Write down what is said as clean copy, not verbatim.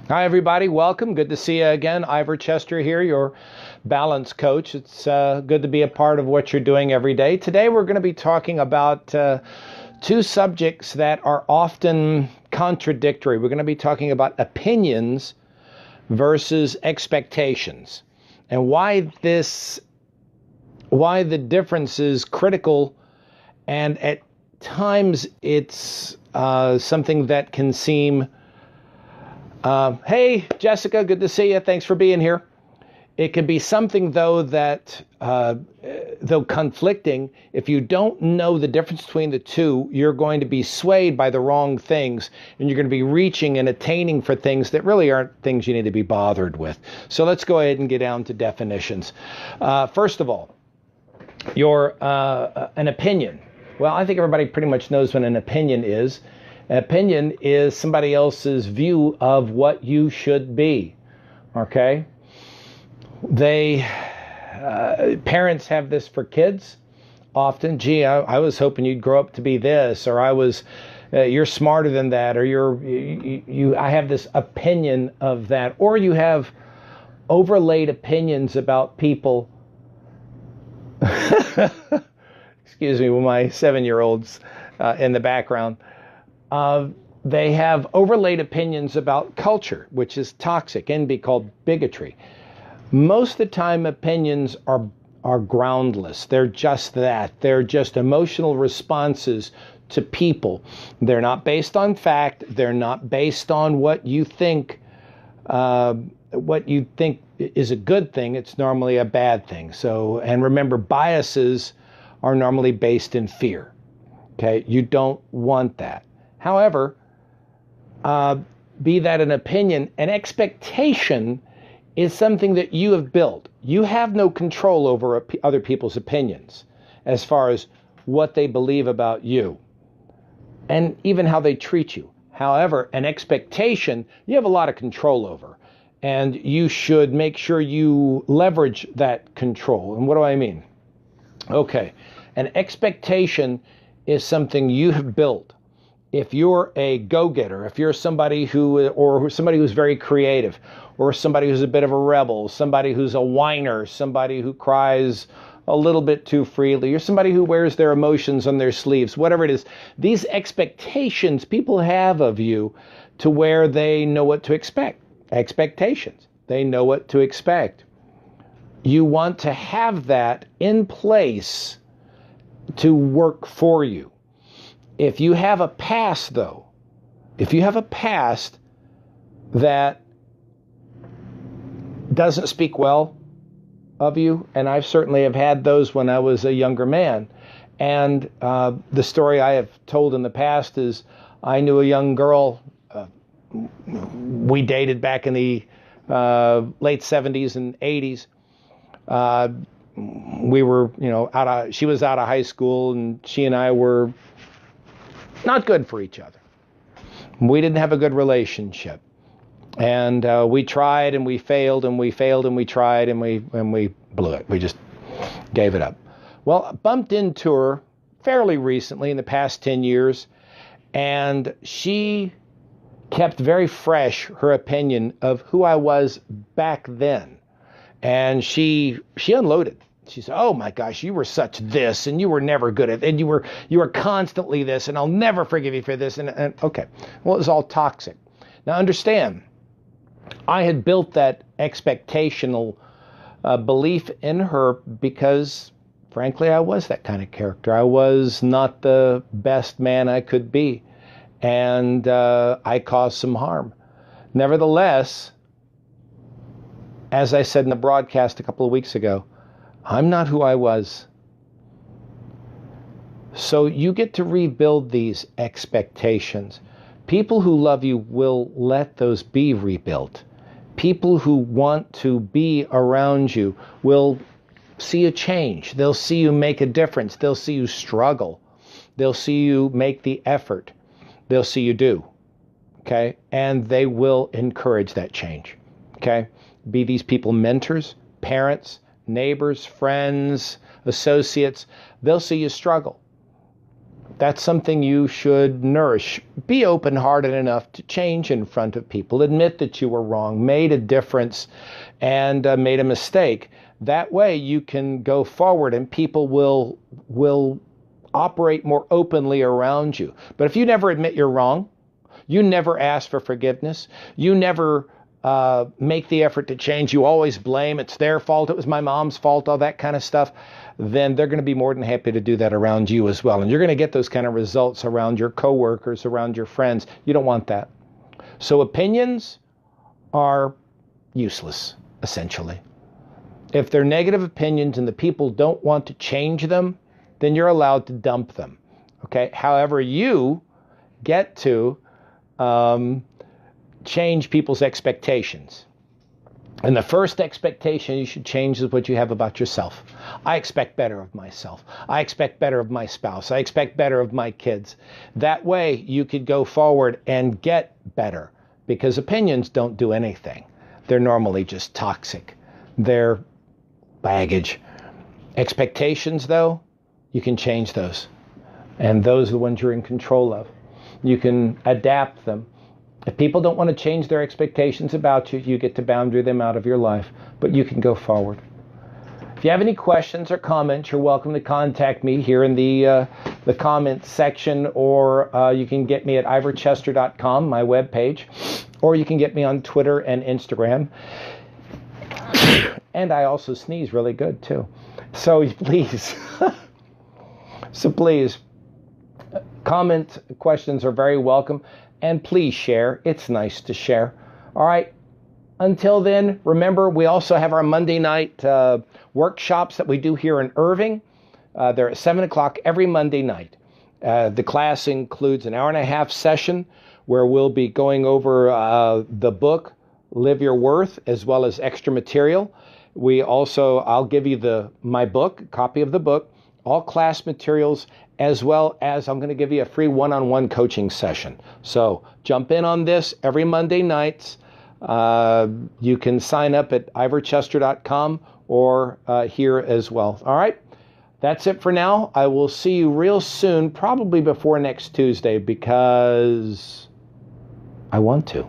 Hi, everybody. Welcome. Good to see you again. Ivor Chester here, your balance coach. It's good to be a part of what you're doing every day. Today, we're going to be talking about two subjects that are often contradictory. We're going to be talking about opinions versus expectations, and why the difference is critical, and at times it's something that can seem hey, Jessica, good to see you. Thanks for being here. It can be something, though, that, though conflicting, if you don't know the difference between the two, you're going to be swayed by the wrong things, and you're going to be reaching and attaining for things that really aren't things you need to be bothered with. So let's go ahead and get down to definitions. First of all, an opinion. Well, I think everybody pretty much knows what an opinion is. An opinion is somebody else's view of what you should be. Okay? Parents have this for kids often. Gee, I was hoping you'd grow up to be this, or you're smarter than that, or I have this opinion of that, or you have overlaid opinions about people. Excuse me, with my 7-year-olds in the background. They have overlaid opinions about culture, which is toxic and be called bigotry. Most of the time, opinions are groundless. They're just that. They're just emotional responses to people. They're not based on fact. They're not based on what you think is a good thing. It's normally a bad thing. So, and remember, biases are normally based in fear. Okay, you don't want that. However, be that an opinion, an expectation is something that you have built. You have no control over other people's opinions as far as what they believe about you and even how they treat you. However, an expectation, you have a lot of control over, and you should make sure you leverage that control. And what do I mean? Okay, an expectation is something you have built. If you're a go-getter, if you're somebody who's very creative, or somebody who's a bit of a rebel, somebody who's a whiner, somebody who cries a little bit too freely, or somebody who wears their emotions on their sleeves, whatever it is, these expectations people have of you to where they know what to expect. Expectations. They know what to expect. You want to have that in place to work for you. If you have a past, though, that doesn't speak well of you, and I certainly have had those when I was a younger man, and the story I have told in the past is I knew a young girl, we dated back in the late 70s and 80s. We were, she was out of high school, and she and I were not good for each other. We didn't have a good relationship, and we tried and we failed and we failed and we tried and we blew it. We just gave it up. Well, I bumped into her fairly recently in the past 10 years, and she kept very fresh her opinion of who I was back then, and she unloaded. She said, "Oh my gosh, you were such this, and you were never good at it, and you were constantly this, and I'll never forgive you for this." And okay, well, it was all toxic. Now understand, I had built that expectational belief in her because, frankly, I was that kind of character. I was not the best man I could be, and I caused some harm. Nevertheless, as I said in the broadcast a couple of weeks ago, I'm not who I was. So you get to rebuild these expectations. People who love you will let those be rebuilt. People who want to be around you will see you change. They'll see you make a difference. They'll see you struggle. They'll see you make the effort. They'll see you do. Okay? And they will encourage that change. Okay? Be these people mentors, parents, neighbors, friends, associates. They'll see you struggle. That's something you should nourish. Be open-hearted enough to change in front of people. Admit that you were wrong, made a difference, and made a mistake. That way you can go forward and people will operate more openly around you. But if you never admit you're wrong, you never ask for forgiveness, you never make the effort to change, you always blame, it's their fault, it was my mom's fault, all that kind of stuff, then they're going to be more than happy to do that around you as well. And you're going to get those kind of results around your coworkers, around your friends. You don't want that. So opinions are useless, essentially. If they're negative opinions and the people don't want to change them, then you're allowed to dump them. Okay. However, you get to change people's expectations. And the first expectation you should change is what you have about yourself. I expect better of myself. I expect better of my spouse. I expect better of my kids. That way you could go forward and get better, because opinions don't do anything. They're normally just toxic. They're baggage. Expectations, though, you can change those. And those are the ones you're in control of. You can adapt them. If people don't want to change their expectations about you, you get to boundary them out of your life, but you can go forward. If you have any questions or comments, you're welcome to contact me here in the comments section, or you can get me at ivorchester.com, my webpage, or you can get me on Twitter and Instagram. And I also sneeze really good too. So please, comment, questions are very welcome. And please share. It's nice to share. All right. Until then, remember, we also have our Monday night workshops that we do here in Irving. They're at 7 o'clock every Monday night. The class includes an hour-and-a-half session where we'll be going over the book, Live Your Worth, as well as extra material. I'll give you my book, a copy of the book, all class materials, as well as I'm going to give you a free one-on-one coaching session. So jump in on this every Monday nights. You can sign up at ivorchester.com or here as well. All right. That's it for now. I will see you real soon, probably before next Tuesday, because I want to.